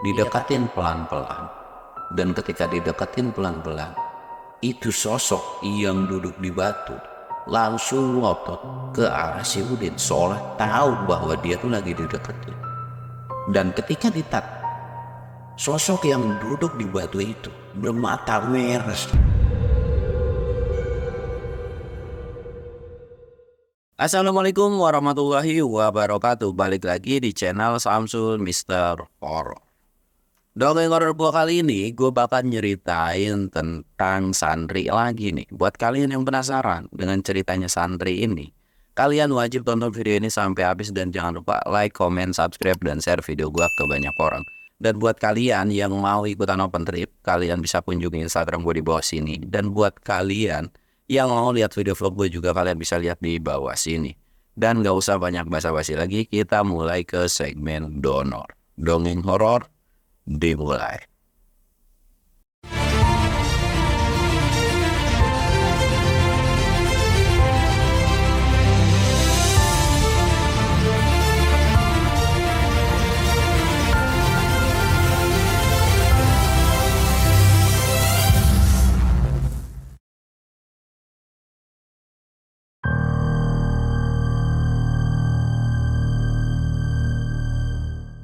didekatin pelan-pelan. Dan ketika didekatin pelan-pelan, itu sosok yang duduk di batu langsung ngotot ke arah si Udin, seolah tahu bahwa dia tuh lagi dideketin. Dan ketika sosok yang duduk di batu itu bermata merah. Assalamualaikum warahmatullahi wabarakatuh. Balik lagi di channel Samsul Mister Horror. Dongeng horor gua kali ini gue bakal nyeritain tentang Sandri lagi nih. Buat kalian yang penasaran dengan ceritanya Sandri ini, kalian wajib tonton video ini sampai habis dan jangan lupa like, comment, subscribe, dan share video gua ke banyak orang. Dan buat kalian yang mau ikutan open trip, kalian bisa kunjungi Instagram gue di bawah sini. Dan buat kalian yang mau lihat video vlog gue juga, kalian bisa lihat di bawah sini. Dan gak usah banyak basa-basi lagi, kita mulai ke segmen donor. Dongeng horor dimulai.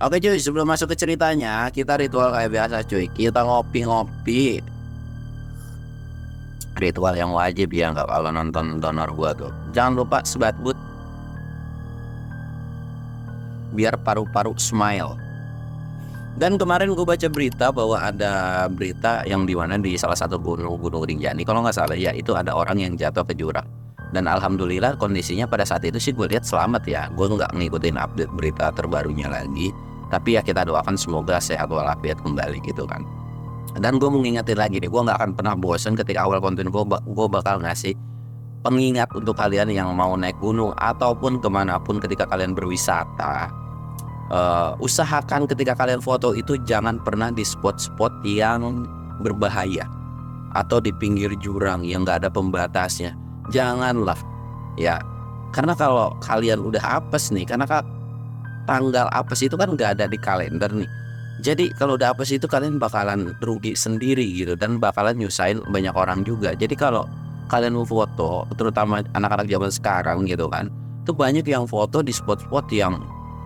Oke cuy, sebelum masuk ke ceritanya, kita ritual kayak biasa cuy. Kita ngopi-ngopi. Ritual yang wajib ya, nggak kalau nonton donor gua tuh. Jangan lupa sebat but, biar paru-paru smile. Dan kemarin gue baca berita bahwa ada berita yang dimana di salah satu gunung Rinjani, kalau nggak salah ya, itu ada orang yang jatuh ke jurang. Dan alhamdulillah kondisinya pada saat itu sih gue lihat selamat ya. Gue nggak ngikutin update berita terbarunya lagi. Tapi ya kita doakan semoga sehat walafiat kembali gitu kan. Dan gue mau ngingetin lagi nih, gue nggak akan pernah bosan ketika awal konten gue bakal ngasih pengingat untuk kalian yang mau naik gunung ataupun kemanapun ketika kalian berwisata. Usahakan ketika kalian foto itu jangan pernah di spot-spot yang berbahaya atau di pinggir jurang yang nggak ada pembatasnya. Janganlah ya, karena kalau kalian udah apes nih, karena tanggal apes itu kan nggak ada di kalender nih. Jadi kalau udah apes itu kalian bakalan rugi sendiri gitu, dan bakalan nyusahin banyak orang juga. Jadi kalau kalian mau foto, terutama anak-anak zaman sekarang gitu kan, itu banyak yang foto di spot-spot yang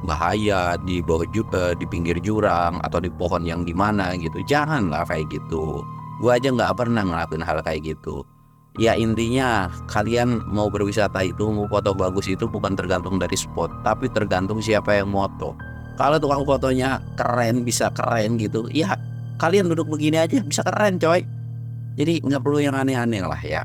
bahaya, di bawah di pinggir jurang atau di pohon yang dimana gitu. Janganlah kayak gitu. Gua aja nggak pernah ngelakuin hal kayak gitu. Ya intinya kalian mau berwisata itu, mau foto bagus itu bukan tergantung dari spot, tapi tergantung siapa yang moto. Kalau tukang fotonya keren, bisa keren gitu, ya kalian duduk begini aja bisa keren coy. Jadi nggak perlu yang aneh-aneh lah ya.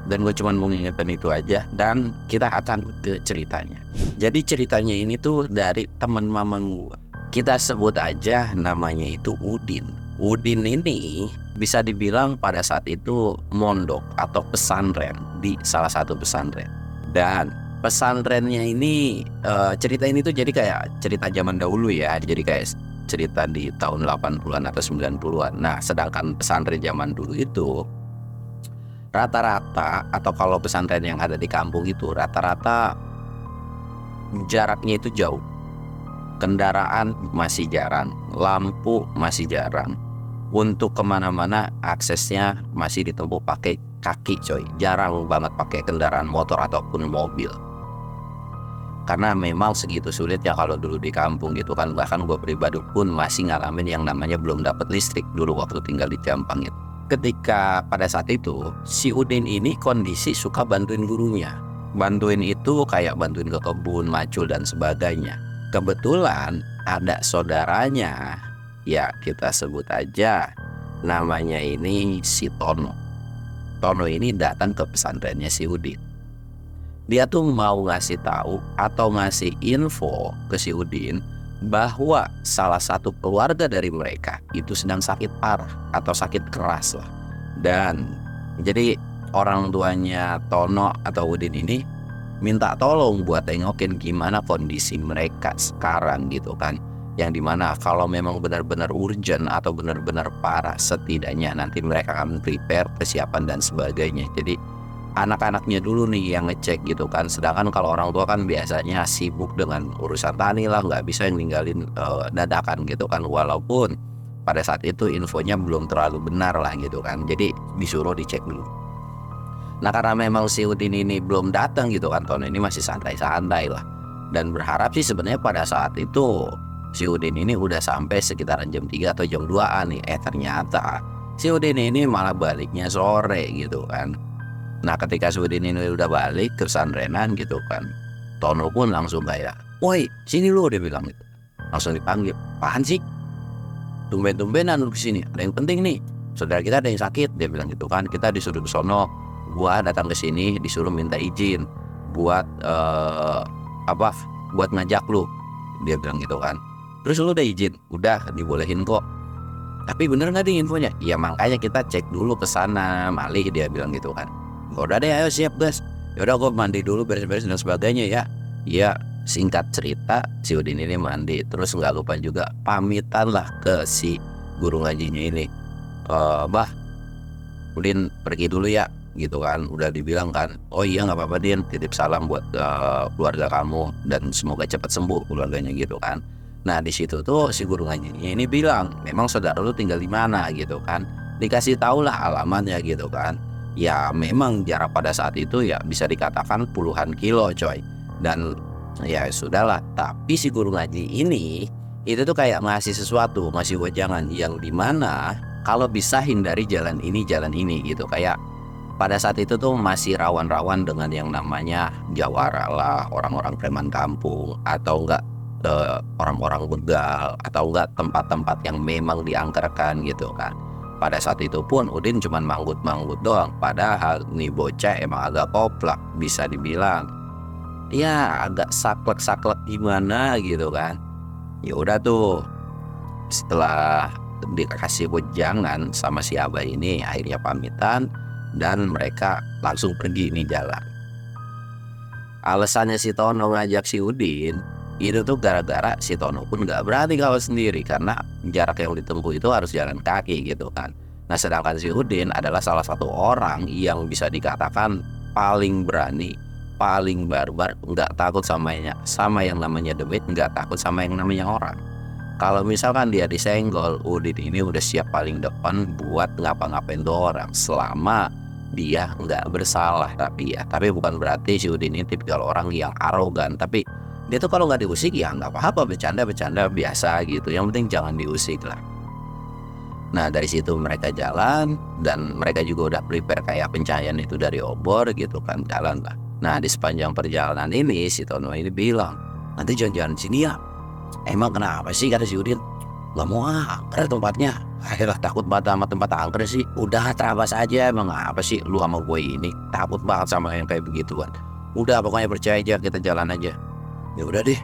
Dan gue cuma mau ngingetin itu aja. Dan kita akan ke ceritanya. Jadi ceritanya ini tuh dari teman mama gue. Kita sebut aja namanya itu Udin. Udin ini bisa dibilang pada saat itu mondok atau pesantren di salah satu pesantren. Dan pesantrennya ini, cerita ini tuh jadi kayak cerita zaman dahulu ya. Jadi kayak cerita di tahun 80-an atau 90-an. Nah sedangkan pesantren zaman dulu itu rata-rata, atau kalau pesantren yang ada di kampung itu rata-rata jaraknya itu jauh. Kendaraan masih jarang, lampu masih jarang. Untuk kemana-mana aksesnya masih ditempuh pakai kaki coy. Jarang banget pakai kendaraan motor ataupun mobil. Karena memang segitu sulitnya kalau dulu di kampung gitu kan. Bahkan gue pribadi pun masih ngalamin yang namanya belum dapat listrik dulu waktu tinggal di Jampang itu. Ketika pada saat itu si Udin ini kondisi suka bantuin gurunya. Bantuin itu kayak bantuin ke kebun, macul dan sebagainya. Kebetulan ada saudaranya, ya kita sebut aja namanya ini si Tono. Tono ini datang ke pesantrennya si Udin. Dia tuh mau ngasih tahu atau ngasih info ke si Udin bahwa salah satu keluarga dari mereka itu sedang sakit parah atau sakit keras lah. Dan jadi orang tuanya Tono atau Udin ini minta tolong buat tengokin gimana kondisi mereka sekarang gitu kan. Yang dimana kalau memang benar-benar urgent atau benar-benar parah, setidaknya nanti mereka akan prepare persiapan dan sebagainya. Jadi anak-anaknya dulu nih yang ngecek gitu kan. Sedangkan kalau orang tua kan biasanya sibuk dengan urusan tani lah, nggak bisa yang ninggalin dadakan gitu kan. Walaupun pada saat itu infonya belum terlalu benar lah gitu kan. Jadi disuruh dicek dulu. Nah karena memang si Udin ini belum datang gitu kan, tahun ini masih santai-santai lah. Dan berharap sih sebenarnya pada saat itu si Udin ini udah sampai sekitaran jam 3 atau jam 2an nih. Ternyata si Udin ini malah baliknya sore gitu kan. Nah ketika si Udin ini udah balik ke pesantrenan gitu kan, Tono pun langsung kayak, "Woi sini lu," dia bilang gitu. Langsung dipanggil, "Apaan sih? Tumben-tumbenan lu kesini, ada yang penting nih. Saudara kita ada yang sakit," dia bilang gitu kan. "Kita disuruh ke sono, gua datang ke sini disuruh minta izin buat buat ngajak lu," dia bilang gitu kan. "Terus lu udah izin?" "Udah, dibolehin kok." "Tapi bener nggak nih infonya?" "Ya makanya kita cek dulu ke sana, malih," dia bilang gitu kan. "Udah deh, ayo siap gas." "Yaudah gua mandi dulu beres-beres dan sebagainya ya." Iya, singkat cerita si Udin ini mandi, terus nggak lupa juga pamitan lah ke si guru ngajinya ini. "Bah, Udin pergi dulu ya," gitu kan. Udah dibilang kan, "Oh iya nggak apa-apa Din, titip salam buat keluarga kamu dan semoga cepat sembuh keluarganya," gitu kan. Nah di situ tuh si guru ngajinya ini bilang, "Memang saudara lu tinggal di mana?" gitu kan. Dikasih tahu lah alamatnya gitu kan. Ya memang jarak pada saat itu ya bisa dikatakan puluhan kilo coy. Dan ya sudahlah, tapi si guru ngaji ini itu tuh kayak ngasih sesuatu, ngasih wejangan yang dimana kalau bisa hindari jalan ini gitu. Kayak pada saat itu tuh masih rawan-rawan dengan yang namanya jawara lah, orang-orang preman kampung, atau enggak orang-orang begal, atau enggak tempat-tempat yang memang diangkerkan gitu kan. Pada saat itu pun Udin cuman manggut-manggut doang, padahal nih bocah emang agak koplak, bisa dibilang ya agak saklek-saklek gimana gitu kan. Ya udah tuh, setelah dikasih wejangan sama si Abah ini, akhirnya pamitan dan mereka langsung pergi nih jalan. Alasannya si Tono ngajak si Udin itu tuh gara-gara si Tono pun nggak berani kalau sendiri, karena jarak yang ditempuh itu harus jalan kaki gitu kan. Nah sedangkan si Udin adalah salah satu orang yang bisa dikatakan paling berani, paling barbar, nggak takut sama yang namanya duit, nggak takut sama yang namanya orang. Kalau misalkan dia disenggol, Udin ini udah siap paling depan buat ngapa-ngapain tuh orang selama dia nggak bersalah. Tapi bukan berarti si Udin ini tipikal orang yang arogan, tapi dia tuh kalau nggak diusik ya nggak apa-apa, bercanda biasa gitu, yang penting jangan diusik lah. Nah dari situ mereka jalan dan mereka juga udah prepare kayak pencahayaan itu dari obor gitu kan, jalan lah. Nah di sepanjang perjalanan ini si Tono ini bilang, "Nanti jangan-jangan sini ya." "Emang kenapa sih?" kata si Udin. "Gak mau angker tempatnya." "Ayolah, takut banget sama tempat angker sih." "Udah terabas aja, emang apa sih lu sama gue ini takut banget sama yang kayak begituan. Udah pokoknya percaya aja, kita jalan aja." "Ya udah deh,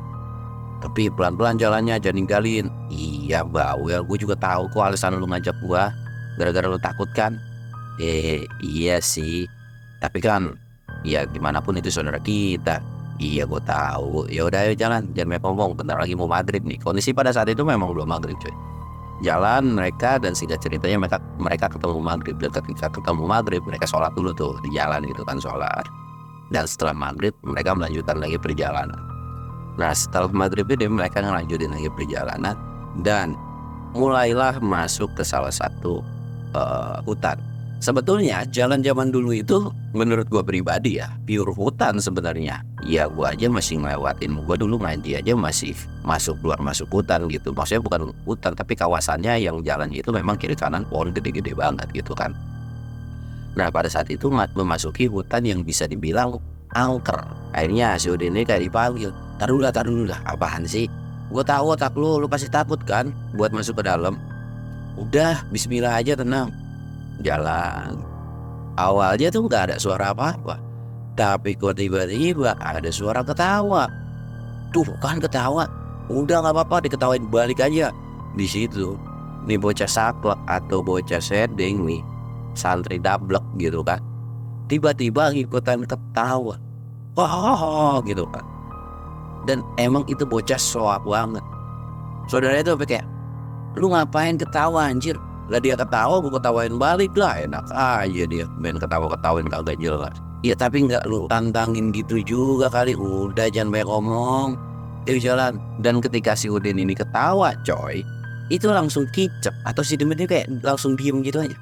tapi pelan-pelan jalannya, jangan ninggalin." "Iya bawel, gue juga tahu kok alasan lu ngajak gua, gara-gara lu takut kan." Iya sih, tapi kan ya gimana pun itu saudara kita." "Iya gue tahu. Ya udah ayo jalan, jangan banyak ngomong, bentar lagi mau maghrib nih." Kondisi pada saat itu memang belum maghrib coy. Jalan mereka dan singkat ceritanya mereka ketemu maghrib, dan ketika ketemu maghrib mereka sholat dulu tuh di jalan gitu kan, sholat. Dan setelah maghrib mereka melanjutkan lagi perjalanan. Nah setelah maghrib ini mereka ngelanjutin lagi perjalanan dan mulailah masuk ke salah satu hutan. Sebetulnya jalan zaman dulu itu menurut gua pribadi ya pure hutan sebenarnya. Ya gua aja masih ngelewatin, gua dulu ngaji aja masih masuk keluar masuk hutan gitu. Maksudnya bukan hutan tapi kawasannya yang jalan itu memang kiri kanan pohon gede-gede banget gitu kan. Nah pada saat itu memasuki hutan yang bisa dibilang angker. Akhirnya si Udin ini kayak dipanggil, taruh dulu lah, "Apaan sih? Gue tahu otak lu pasti takut kan buat masuk ke dalam. Udah bismillah aja, tenang." Jalan. Awalnya tuh nggak ada suara apa-apa, tapi kok tiba-tiba ada suara ketawa. Tuh kan ketawa, udah nggak apa-apa, diketawain balik aja. Di situ nih bocah saklek atau bocah sedeng nih, santri dablek gitu kan, tiba-tiba ikutan ketawa, oh gitu kan. Dan emang itu bocah soak banget. Saudaranya tuh kayak, "Lu ngapain ketawa anjir?" Lah dia ketawa, gue ketawain balik lah, enak aja dia main ketawa-ketawain kagak jelas. Ya tapi nggak lu tantangin gitu juga kali, udah jangan banyak ngomong. Dia jalan. Dan ketika si Udin ini ketawa coy, itu langsung kicep atau si Demit ini kayak langsung diem gitu aja.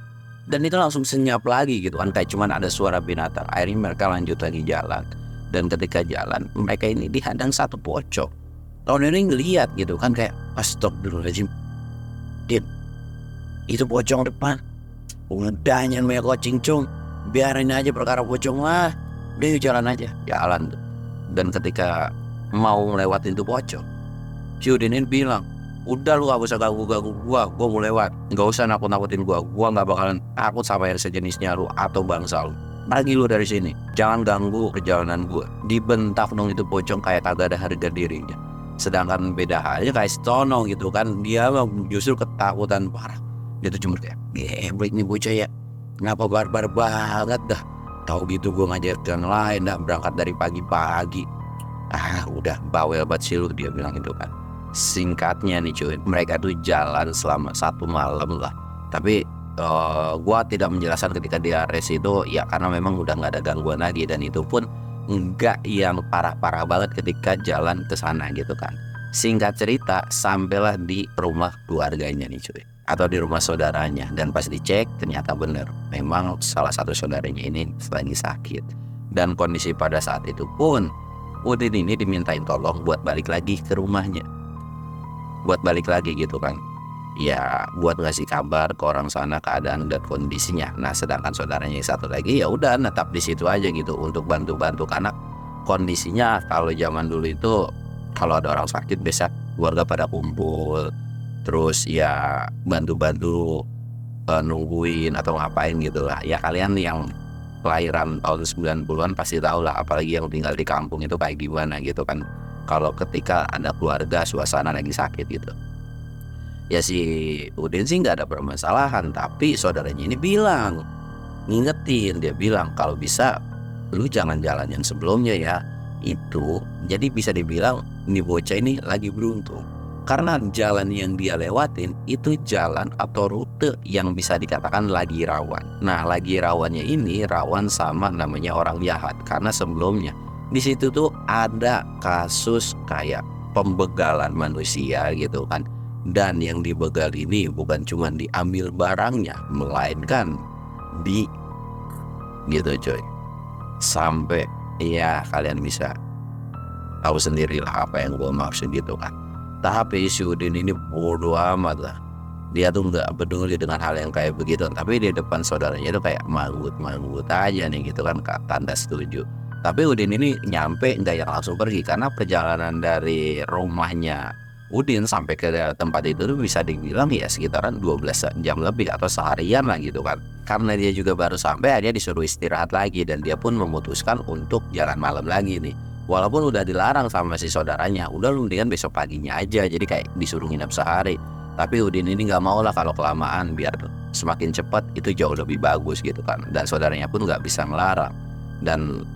Dan itu langsung senyap lagi gitu kan, kayak cuman ada suara binatang. Akhirnya mereka lanjut lagi jalan. Dan ketika jalan, mereka ini dihadang satu pocong. Tahun ini ngeliat gitu kan, kayak astagfirullahaladzim, Din, itu pocong depan. Udah jangan banyak kucing cung, biarin aja perkara pocong lah. Udah yuk jalan aja. Jalan tuh. Dan ketika mau ngelewatin tuh pocong, si Udin ini bilang, udah lu gak usah ganggu-ganggu gua mau lewat. Gak usah nakut-nakutin gua gak bakalan takut sama yang sejenisnya lu atau bangsa lu. Pergi lu dari sini, jangan ganggu perjalanan gua. Dibentak dong itu pocong kayak kagak ada harga dirinya. Sedangkan beda halnya kayak Stono gitu kan, dia justru ketakutan parah. Dia tuh cuma kayak, geblek nih bocah ya, kenapa barbar banget dah. Tahu gitu gua ngajak jalan lain dah, berangkat dari pagi-pagi. Udah bawel banget sih lu, dia bilang itu kan. Singkatnya nih cuy, mereka tuh jalan selama 1 malam lah. Tapi gua tidak menjelaskan ketika di Ares itu ya karena memang udah nggak ada gangguan lagi, dan itu pun nggak yang parah-parah banget ketika jalan ke sana gitu kan. Singkat cerita, sampailah di rumah keluarganya nih cuy, atau di rumah saudaranya, dan pas dicek ternyata bener memang salah satu saudaranya ini lagi sakit. Dan kondisi pada saat itu pun Udin ini dimintain tolong buat balik lagi ke rumahnya, buat balik lagi gitu kan, ya buat ngasih kabar ke orang sana keadaan dan kondisinya. Nah sedangkan saudaranya yang satu lagi ya udah netap di situ aja gitu untuk bantu-bantu, karena kondisinya kalau zaman dulu itu kalau ada orang sakit biasa keluarga pada kumpul, terus ya bantu-bantu nungguin atau ngapain gitu lah. Ya kalian yang kelahiran tahun 90-an pasti tahu lah, apalagi yang tinggal di kampung itu kayak gimana gitu kan, kalau ketika ada keluarga suasana lagi sakit gitu. Ya si Udin sih nggak ada permasalahan, tapi saudaranya ini bilang, ngingetin, dia bilang kalau bisa lu jangan jalan yang sebelumnya ya. Itu jadi bisa dibilang ini bocah ini lagi beruntung, karena jalan yang dia lewatin itu jalan atau rute yang bisa dikatakan lagi rawan. Nah lagi rawannya ini rawan sama namanya orang jahat, karena sebelumnya di situ tuh ada kasus kayak pembegalan manusia gitu kan. Dan yang dibegal ini bukan cuma diambil barangnya, melainkan di gitu coy. Sampai ya kalian bisa tahu sendirilah apa yang gue maksud gitu kan. Tapi si Udin ini bodoh amat lah. Dia tuh nggak peduli dengan hal yang kayak begitu. Tapi di depan saudaranya itu kayak manggut aja nih gitu kan, tanda setuju. Tapi Udin ini nyampe nggak yang langsung pergi, karena perjalanan dari rumahnya Udin sampai ke tempat itu tuh bisa dibilang ya sekitaran 12 jam lebih atau seharian lah gitu kan. Karena dia juga baru sampai, dia disuruh istirahat lagi, dan dia pun memutuskan untuk jalan malam lagi nih. Walaupun udah dilarang sama si saudaranya, udah lu mendingan besok paginya aja, jadi kayak disuruh nginep sehari. Tapi Udin ini nggak mau lah kalau kelamaan, biar semakin cepat itu jauh lebih bagus gitu kan. Dan saudaranya pun nggak bisa melarang. Dan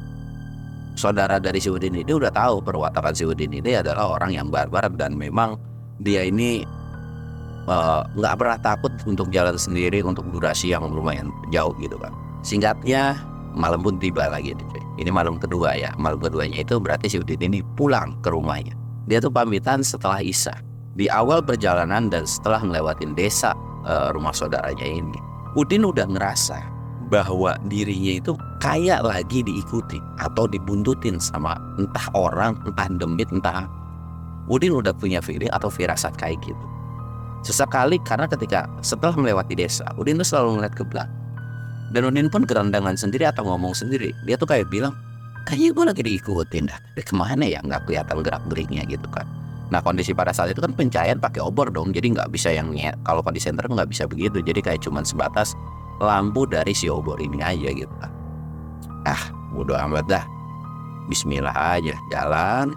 saudara dari si Udin ini udah tahu perwatakan si Udin ini adalah orang yang barbar, dan memang dia ini nggak pernah takut untuk jalan sendiri untuk durasi yang lumayan jauh gitu kan. Singkatnya malam pun tiba lagi nih. Ini malam kedua ya. Malam keduanya itu berarti si Udin ini pulang ke rumahnya. Dia tuh pamitan setelah Isya. Di awal perjalanan dan setelah ngelewatin desa rumah saudaranya ini, Udin udah ngerasa bahwa dirinya itu kayak lagi diikuti atau dibuntutin sama entah orang, entah demit, entah. Udin udah punya feeling atau firasat kayak gitu. Sesekali karena ketika setelah melewati desa, Udin tuh selalu ngeliat ke belakang. Dan Udin pun gerandangan sendiri atau ngomong sendiri. Dia tuh kayak bilang, kayaknya gue lagi diikutin dah. Kemana ya, nggak kelihatan gerak-geriknya gitu kan. Nah kondisi pada saat itu kan pencahayaan pakai obor dong, jadi nggak bisa yang kalau di center nggak bisa begitu. Jadi kayak cuman sebatas lampu dari si obor ini aja gitu kan. Bodo amat dah. Bismillah aja jalan,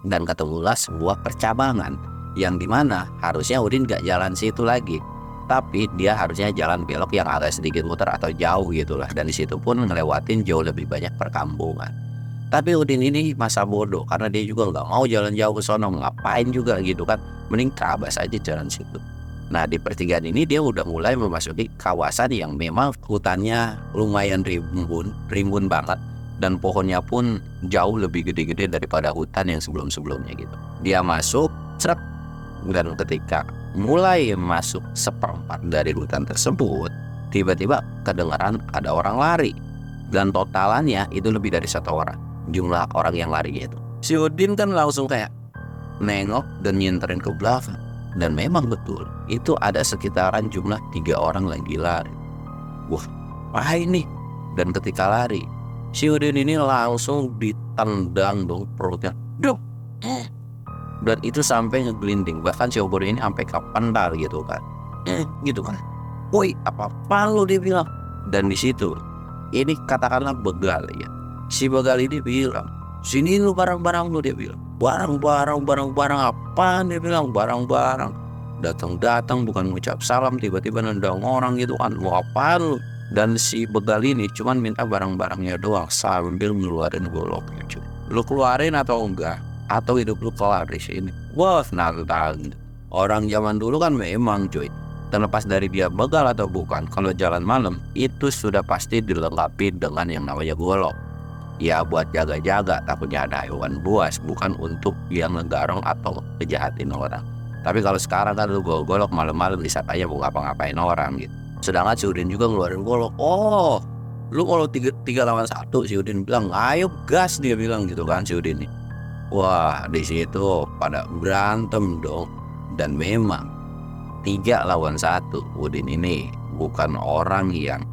dan ketemulah sebuah percabangan yang dimana harusnya Udin gak jalan situ lagi, tapi dia harusnya jalan belok yang agak sedikit muter atau jauh gitulah. Dan disitu pun ngelewatin jauh lebih banyak perkampungan. Tapi Udin ini masa bodoh, karena dia juga nggak mau jalan jauh ke sono, ngapain juga gitu kan, mending terabas aja jalan situ. Nah di pertigaan ini dia udah mulai memasuki kawasan yang memang hutannya lumayan rimbun banget, dan pohonnya pun jauh lebih gede-gede daripada hutan yang sebelum-sebelumnya gitu. Dia masuk, seret, dan ketika mulai masuk seperempat dari hutan tersebut, tiba-tiba kedengaran ada orang lari, dan totalannya itu lebih dari 1 orang jumlah orang yang lari itu. Si Udin kan langsung kayak nengok dan nyinterin ke belakang, dan memang betul itu ada sekitaran jumlah 3 orang lagi lari. Wah, apa ini? Dan ketika lari, si Udin ini langsung ditendang dong perutnya, duk, dan itu sampai ngeglinding. Bahkan si obor ini sampai kepental gitu kan, gitu kan. Woi, apa lo, dia bilang. Dan di situ ini katakanlah begal ya. Si begal ini bilang, sini lu barang-barang lu, dia bilang. Barang-barang apaan, dia bilang. Barang-barang. Datang bukan ngucap salam, tiba-tiba nendang orang gitu kan. Mau apaan lu? Dan si begal ini cuman minta barang-barangnya doang sambil ngeluarin goloknya, cuy. Lu keluarin atau enggak? Atau hidup lu kelar di sini. Wah, nantang. Orang zaman dulu kan memang, cuy, terlepas dari dia begal atau bukan, kalau jalan malam itu sudah pasti dilengkapi dengan yang namanya golok. Ya buat jaga-jaga, takutnya ada hewan buas, bukan untuk yang ngegarong atau ngejahatin orang. Tapi kalau sekarang kan lu golok malam-malam disangkanya mau ngapa-ngapain orang gitu. Sedangkan si Udin juga ngeluarin golok. Oh, lu kalau 3 lawan 1, si Udin bilang, ayo gas, dia bilang gitu kan si Udin nih. Wah, di situ pada berantem dong. Dan memang 3 lawan 1, Udin ini bukan orang yang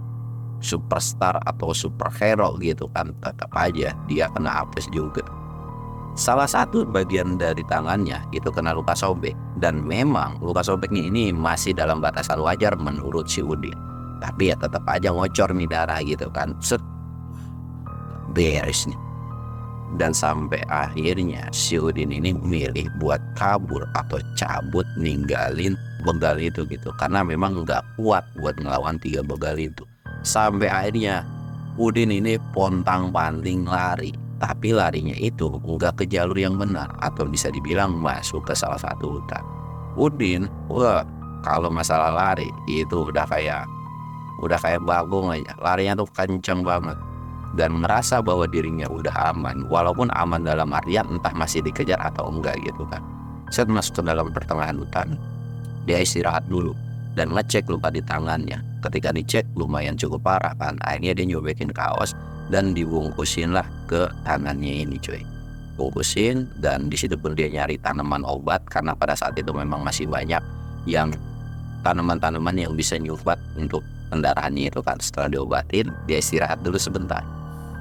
superstar atau superhero gitu kan, tetap aja dia kena apes juga. Salah satu bagian dari tangannya itu kena luka sobek, dan memang luka sobeknya ini masih dalam batasan wajar menurut si Udin. Tapi ya tetap aja ngocor nih darah gitu kan, set, beres nih. Dan sampai akhirnya si Udin ini milih buat kabur atau cabut ninggalin begal itu gitu, karena memang nggak kuat buat ngelawan 3 begal itu. Sampai akhirnya Udin ini pontang-panting lari, tapi larinya itu nggak ke jalur yang benar, atau bisa dibilang masuk ke salah satu hutan. Udin, wah, kalau masalah lari itu udah kayak bagong aja, larinya tuh kenceng banget, dan merasa bahwa dirinya udah aman, walaupun aman dalam artian entah masih dikejar atau enggak gitu kan. Saat masuk ke dalam pertengahan hutan, dia istirahat dulu dan ngecek luka di tangannya. Ketika dicek lumayan cukup parah kan, akhirnya dia nyobekin kaos dan dibungkusin lah ke tangannya ini, cuy. Bungkusin, dan di situ pun dia nyari tanaman obat, karena pada saat itu memang masih banyak yang tanaman-tanaman yang bisa nyubat untuk pendarahannya itu kan. Setelah diobatin, dia istirahat dulu sebentar.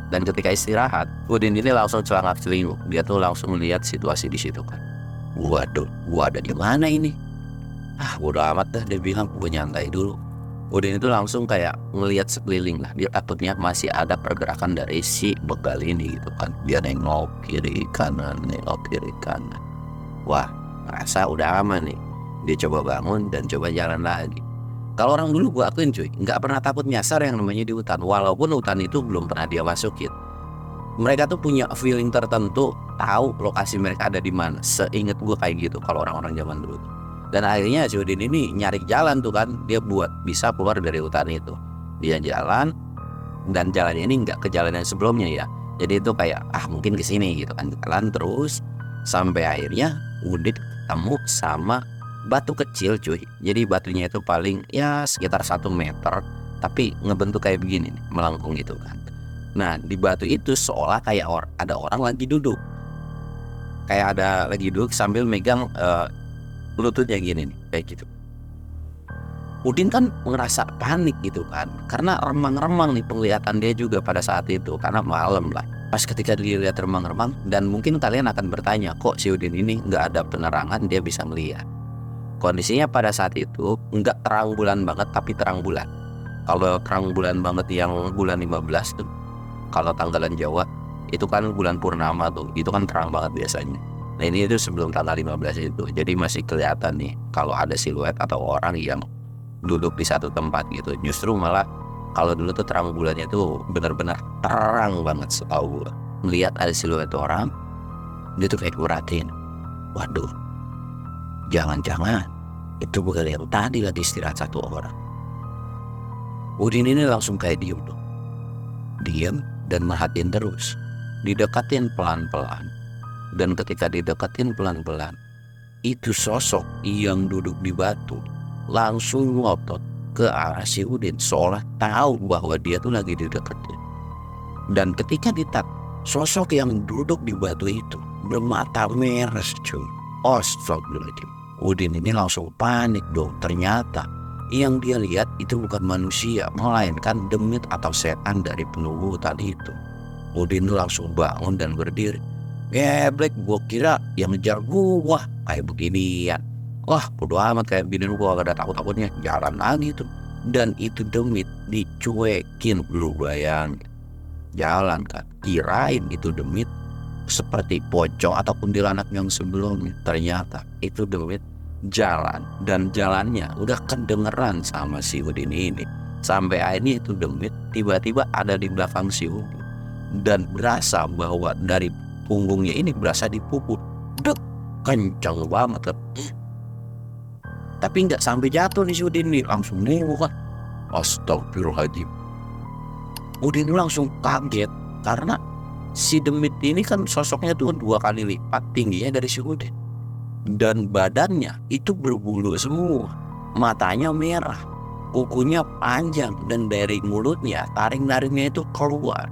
Dan ketika istirahat, Udin ini langsung celangak-celinguk. Dia tuh langsung melihat situasi di situ kan. Waduh, gua ada di mana ini? Bodo amat dah, dia bilang, gue nyantai dulu. Udin itu langsung kayak ngelihat sekeliling lah. Dia takutnya masih ada pergerakan dari si begal ini gitu kan. Dia nengok kiri kanan. Wah, merasa udah aman nih. Dia coba bangun dan coba jalan lagi. Kalau orang dulu gue akuin, cuy, nggak pernah takut nyasar yang namanya di hutan. Walaupun hutan itu belum pernah dia masukin, mereka tuh punya feeling tertentu, tahu lokasi mereka ada di mana. Seinget gue kayak gitu kalau orang-orang zaman dulu. Dan akhirnya si Udin ini nyari jalan tuh kan, dia buat bisa keluar dari hutan itu. Dia jalan, dan jalannya ini nggak ke jalan yang sebelumnya ya. Jadi itu kayak mungkin kesini gitu kan, jalan terus sampai akhirnya Udin ketemu sama batu kecil, cuy. Jadi batunya itu paling ya sekitar 1 meter, tapi ngebentuk kayak begini nih, melengkung gitu kan. Nah di batu itu seolah kayak ada orang lagi duduk, kayak ada lagi duduk sambil megang lututnya gini nih, kayak gitu. Udin kan ngerasa panik gitu kan, karena remang-remang nih penglihatan dia juga pada saat itu, karena malam lah. Pas ketika dia lihat remang-remang, dan mungkin kalian akan bertanya, kok si Udin ini nggak ada penerangan dia bisa melihat. Kondisinya pada saat itu nggak terang bulan banget, tapi terang bulan. Kalau terang bulan banget yang bulan 15 tuh, kalau tanggalan Jawa itu kan bulan purnama tuh, itu kan terang banget biasanya. Nah ini itu sebelum tanggal 15 itu, jadi masih kelihatan nih kalau ada siluet atau orang yang duduk di satu tempat gitu. Justru malah kalau dulu tuh terang bulannya tuh benar-benar terang banget setahu gue. Melihat ada siluet orang, dia tuh kayak perhatiin, waduh, jangan-jangan Itu begal yang tadi lagi istirahat satu orang. Udin ini langsung kayak diem tuh. Diem dan merhatiin terus. Didekatin pelan-pelan. Dan ketika didekatin pelan-pelan, itu sosok yang duduk di batu langsung ngotot ke arah si Udin, seolah tahu bahwa dia tuh lagi dideketin. Dan ketika sosok yang duduk di batu itu bermata merah cuy. Astagfirullahaladzim. Udin ini langsung panik dong. Ternyata yang dia lihat itu bukan manusia, melainkan demit atau setan dari penunggu hutan itu. Udin langsung bangun dan berdiri. Geblek, gua kira yang ngejar gua kayak beginian. Wah, bodo amat, kayak bini gua gak ada takut-takutnya. Jalan lagi tuh. Dan itu demit dicuekin, lu bayang. Jalan kan, kirain itu demit seperti pocong atau kuntilanak yang sebelumnya. Ternyata itu demit jalan, dan jalannya udah kedengeran sama si Udin ini. Sampai akhirnya itu demit tiba-tiba ada di belakang si Udin, dan berasa bahwa dari punggungnya ini berasa dipukul. Dek, kencang banget kan. Tapi nggak sampai jatuh nih si Udin nih, langsung nengok kan. Astagfirullahaladzim. Udin langsung kaget karena si demit ini kan sosoknya tuh 2 kali lipat tingginya dari si Udin. Dan badannya itu berbulu semua. Matanya merah, kukunya panjang, dan dari mulutnya taring-taringnya itu keluar.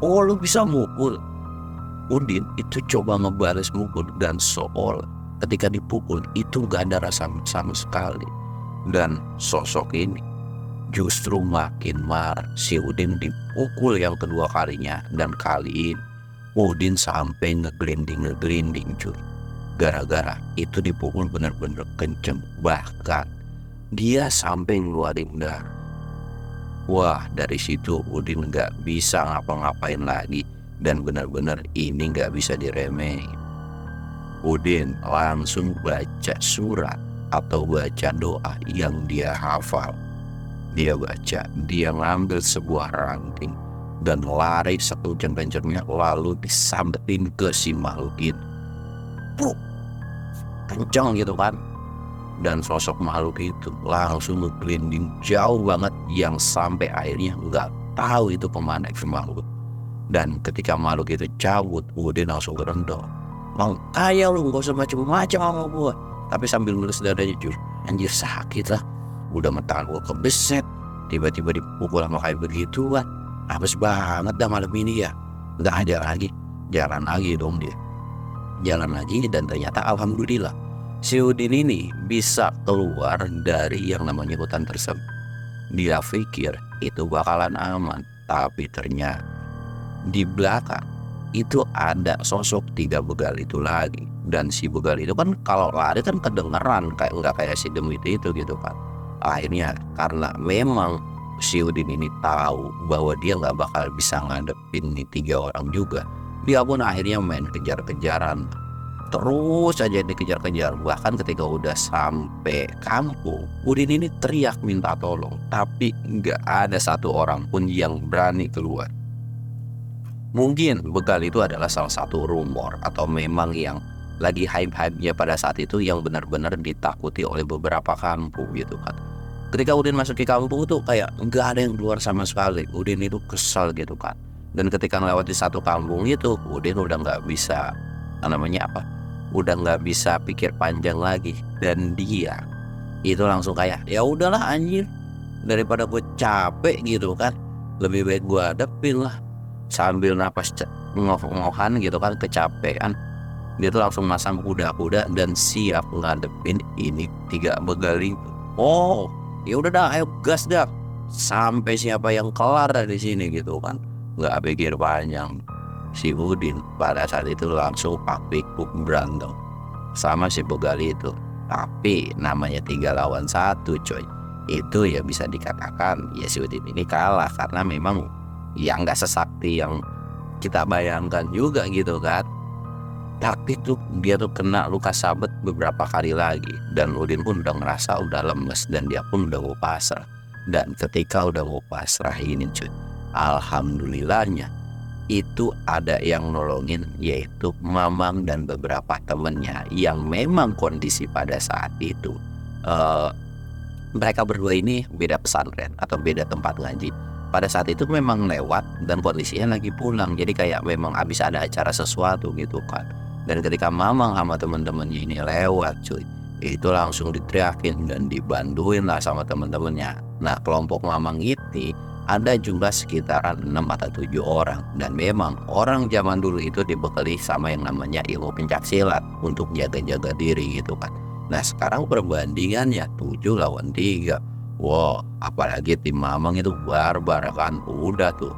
Oh, lu bisa mukul? Udin itu coba ngebalas mukul, dan seolah ketika dipukul itu gak ada rasa sama sekali. Dan sosok ini justru makin marah. Si Udin dipukul yang kedua kalinya, dan kali ini Udin sampai ngeglinding cuy. Gara-gara itu dipukul bener-bener kenceng, bahkan dia sampai ngeluarin darah. Wah, dari situ Udin gak bisa ngapa-ngapain lagi, dan bener-bener ini gak bisa diremehin. Udin langsung baca surat atau baca doa yang dia hafal. Dia baca, dia ngambil sebuah ranting dan lari sekencang-kencangnya, lalu disambetin ke si makhluk itu. Kencang gitu kan. Dan sosok makhluk itu langsung ngeglinding jauh banget, yang sampai akhirnya nggak tahu itu kemana si makhluk. Dan ketika makhluk itu cabut, Udin langsung gerendong. Mau kaya lu, gak usah macem-macem sama gua. Tapi sambil ngelus dadanya, jujur, anjir sakit lah. Udah mentangan gua kebeset, tiba-tiba dipukul sama kayak begituan. Habis banget dah malam ini ya. Nggak ada lagi. Jalan lagi dong dia. Jalan lagi, dan ternyata alhamdulillah si Udin ini bisa keluar dari yang namanya hutan tersebut. Dia pikir itu bakalan aman, tapi ternyata di belakang itu ada sosok 3 begal itu lagi. Dan si begal itu kan kalau lari kan kedengeran, kayak nggak kayak si demit itu gitu kan. Akhirnya karena memang si Udin ini tahu bahwa dia nggak bakal bisa ngadepin nih 3 orang juga, dia pun akhirnya main kejar-kejaran. Terus aja dikejar-kejar. Bahkan ketika udah sampai kampung, Udin ini teriak minta tolong, tapi nggak ada satu orang pun yang berani keluar. Mungkin begal itu adalah salah satu rumor, atau memang yang lagi hype-hypenya pada saat itu, yang benar-benar ditakuti oleh beberapa kampung gitu kan. Ketika Udin masuk ke kampung tuh kayak nggak ada yang keluar sama sekali. Udin itu kesal gitu kan. Dan ketika melewati satu kampung itu, Udin udah nggak bisa udah nggak bisa pikir panjang lagi, dan dia itu langsung kayak ya udahlah anjir, daripada gue capek gitu kan, lebih baik gue hadapin lah. Sambil napas ngoh-ngohan gitu kan, kecapean, dia tuh langsung masang kuda-kuda dan siap ngadepin ini 3 begal itu. Oh ya udah dah, ayo gas dah sampai siapa yang kelar dari sini gitu kan. Nggak pikir panjang, si Udin pada saat itu langsung pikuk berantem sama si begal itu. Tapi namanya 3 lawan 1 coy, itu ya bisa dikatakan ya si Udin ini kalah, karena memang ya nggak sesakti yang kita bayangkan juga gitu kan. Tapi tuh dia tuh kena luka sabet beberapa kali lagi, dan Udin pun udah ngerasa udah lemes, dan dia pun udah mau pasrah. Dan ketika udah mau pasrah ini cuy, alhamdulillahnya itu ada yang nolongin, yaitu Mamang dan beberapa temennya yang memang kondisi pada saat itu eh, mereka berdua ini beda pesantren atau beda tempat ngaji. Pada saat itu memang lewat dan kondisinya lagi pulang. Jadi kayak memang habis ada acara sesuatu gitu kan. Dan ketika Mamang sama temen-temennya ini lewat cuy, itu langsung diteriakin dan dibantuin lah sama temen-temennya. Nah kelompok Mamang ini ada jumlah sekitaran 6 atau 7 orang. Dan memang orang zaman dulu itu dibekali sama yang namanya ilmu pencaksilat untuk jaga-jaga diri gitu kan. Nah sekarang perbandingannya 7 lawan 3. Wow, apalagi tim Mamang itu barbar kan. Udah tuh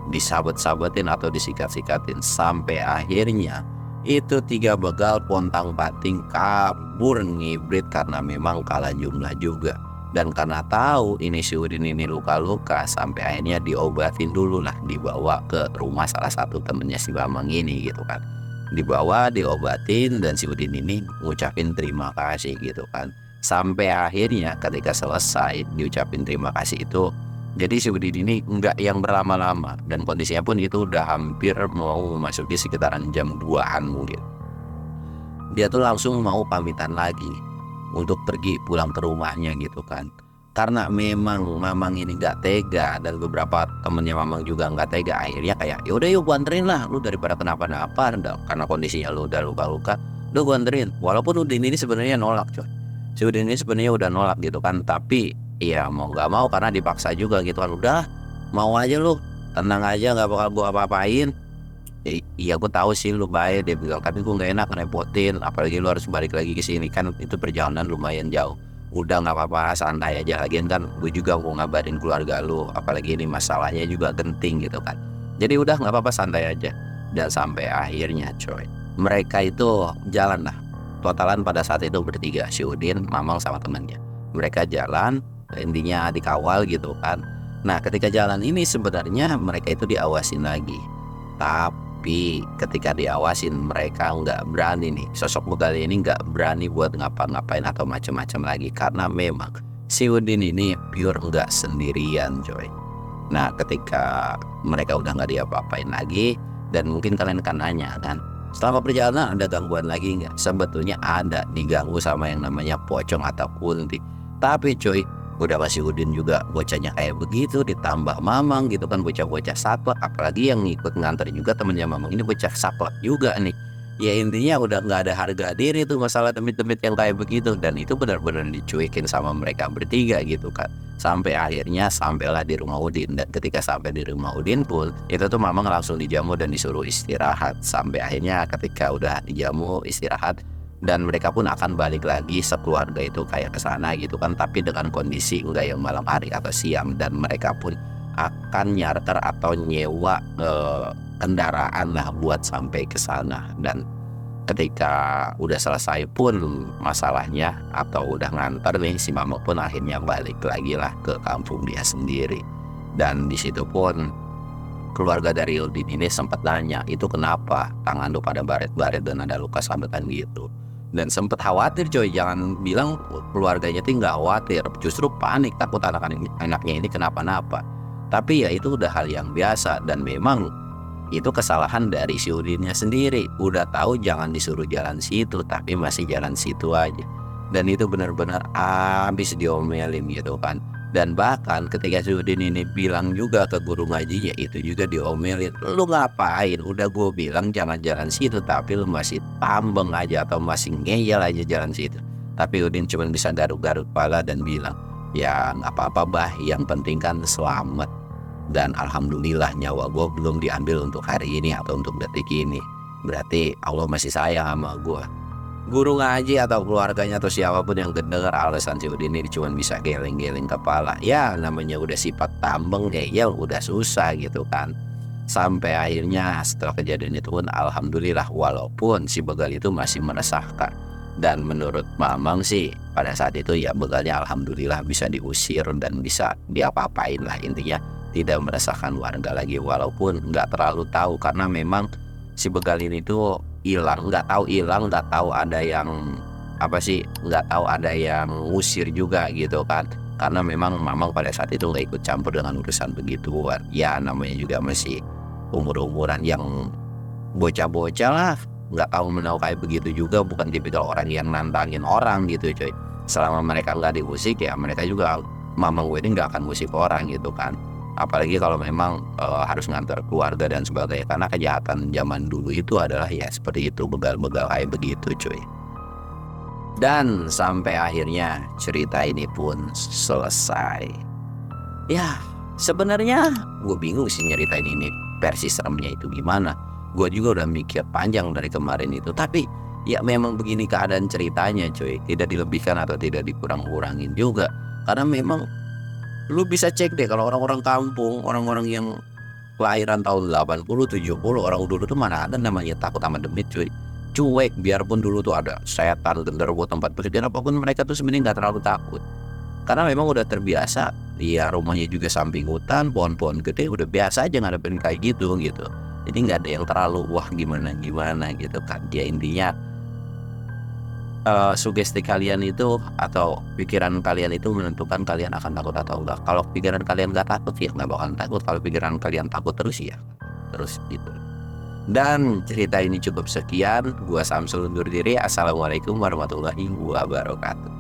disabet-sabetin atau disikat-sikatin sampai akhirnya itu 3 begal pontang-panting kabur ngibrit karena memang kalah jumlah juga. Dan karena tahu ini si Udin ini luka-luka, sampai akhirnya diobatin dulu lah, dibawa ke rumah salah satu temennya si Mamang ini gitu kan. Dibawa, diobatin, dan si Udin ini ngucapin terima kasih gitu kan. Sampai akhirnya ketika selesai diucapin terima kasih itu, jadi si Udin ini enggak yang berlama-lama, dan kondisinya pun itu udah hampir mau memasuki sekitaran jam 2-an mungkin. Dia tuh langsung mau pamitan lagi untuk pergi pulang ke rumahnya gitu kan. Karena memang Mamang ini gak tega dan beberapa temennya Mamang juga gak tega, akhirnya kayak yaudah yuk gua anterin lah, lu daripada kenapa-napa, karena kondisinya lu udah luka-luka, lu gua anterin. Walaupun Udin ini sebenarnya nolak coy, si Udin ini sebenarnya udah nolak gitu kan, tapi ya mau gak mau karena dipaksa juga gitu kan. Udah mau aja lu, tenang aja, gak bakal gua apa-apain. Iya gue tahu sih lu baik, dia bilang, tapi gue nggak enak ngerepotin, apalagi lu harus balik lagi ke sini kan, itu perjalanan lumayan jauh. Udah nggak apa-apa, santai aja, lagian kan gue juga mau ngabarin keluarga lu, apalagi ini masalahnya juga genting gitu kan. Jadi udah nggak apa-apa, santai aja. Dan sampai akhirnya coy, mereka itu jalan lah, totalan pada saat itu bertiga, si Udin, Mamang sama temannya. Mereka jalan, intinya dikawal gitu kan. Nah ketika jalan ini sebenarnya mereka itu diawasin lagi, tapi ketika diawasin mereka nggak berani nih, sosok begal ini nggak berani buat ngapa-ngapain atau macam-macam lagi, karena memang si Udin ini pure nggak sendirian coy. Nah ketika mereka udah nggak diapa-apain lagi, dan mungkin kalian kan nanya kan, selama perjalanan ada gangguan lagi nggak? Sebetulnya ada, diganggu sama yang namanya pocong atau kunti. Tapi coy, udah masih Udin juga bocahnya kayak begitu, ditambah Mamang gitu kan, bocah-bocah saplak, apalagi yang ngikut nganter juga temennya Mamang ini bocah saplak juga nih. Ya intinya udah nggak ada harga diri tuh masalah demit-demit yang kayak begitu, dan itu benar-benar dicuekin sama mereka bertiga gitu kan. Sampai akhirnya sampailah di rumah Udin, dan ketika sampai di rumah Udin pun itu tuh Mamang langsung dijamu dan disuruh istirahat. Sampai akhirnya ketika udah dijamu istirahat, dan mereka pun akan balik lagi sekeluarga itu kayak ke sana gitu kan, tapi dengan kondisi enggak yang malam hari atau siang, dan mereka pun akan nyarter atau nyewa kendaraan lah buat sampai ke sana. Dan ketika udah selesai pun masalahnya atau udah nganter nih, si Mama pun akhirnya balik lagi lah ke kampung dia sendiri. Dan di situ pun keluarga dari Udin ini sempat nanya, itu kenapa tangan lu pada baret-baret dan ada luka sabetan gitu. Dan sempat khawatir coy, jangan bilang keluarganya tuh nggak khawatir, justru panik, takut anaknya ini kenapa-napa. Tapi ya itu udah hal yang biasa, dan memang itu kesalahan dari si Udinnya sendiri. Udah tahu jangan disuruh jalan situ, tapi masih jalan situ aja. Dan itu benar-benar habis diomelin gitu kan. Dan bahkan ketika si Udin ini bilang juga ke guru ngajinya, itu juga diomelin, lu ngapain, udah gue bilang jangan jalan situ, tapi lu masih tambeng aja atau masih ngeyel aja jalan situ. Tapi Udin cuma bisa garuk-garuk kepala dan bilang, ya nggak apa-apa bah, yang penting kan selamat. Dan alhamdulillah nyawa gue belum diambil untuk hari ini atau untuk detik ini, berarti Allah masih sayang sama gue. Guru ngaji atau keluarganya atau siapapun yang dengar alasan si Udin ini cuma bisa geleng-geleng kepala. Ya namanya udah sifat tambeng ya udah susah gitu kan. Sampai akhirnya setelah kejadian itu pun alhamdulillah, walaupun si begal itu masih meresahkan. Dan menurut Mamang sih pada saat itu ya begalnya alhamdulillah bisa diusir dan bisa diapa-apain lah, intinya tidak meresahkan warga lagi. Walaupun nggak terlalu tahu karena memang si begal ini tuh hilang, nggak tahu ada yang apa sih, nggak tahu ada yang ngusir juga gitu kan, karena memang Mamang pada saat itu nggak ikut campur dengan urusan begituan. Ya namanya juga masih umur-umuran yang bocah-bocah lah, nggak tahu menahu kayak begitu juga, bukan tipikal orang yang nantangin orang gitu coy. Selama mereka nggak di musik ya mereka juga, mama gue ini nggak akan musik orang gitu kan. Apalagi kalau memang harus ngantar keluarga dan sebagainya, karena kejahatan zaman dulu itu adalah ya seperti itu, begal-begal kayak begitu cuy. Dan sampai akhirnya cerita ini pun selesai. Ya sebenarnya gue bingung sih nyeritain ini versi seremnya itu gimana. Gue juga udah mikir panjang dari kemarin itu, tapi ya memang begini keadaan ceritanya cuy, tidak dilebihkan atau tidak dikurang-kurangin juga. Karena memang lu bisa cek deh, kalau orang-orang kampung, orang-orang yang kelahiran tahun 80 70, orang dulu tuh mana ada namanya takut sama demit cuy. Cuek, biarpun dulu tuh ada setan, genderuwo, tempat berkejadian apapun, mereka tuh sebenarnya nggak terlalu takut. Karena memang udah terbiasa, ya rumahnya juga samping hutan, pohon-pohon gede, udah biasa aja ngadepin kayak gitu. Jadi nggak ada yang terlalu wah gimana gitu kan. Dia intinya sugesti kalian itu atau pikiran kalian itu menentukan kalian akan takut atau enggak. Kalau pikiran kalian nggak takut ya nggak bakalan takut. Kalau pikiran kalian takut terus ya terus gitu. Dan cerita ini cukup sekian. Gua Samsul undur diri. Assalamualaikum warahmatullahi wabarakatuh.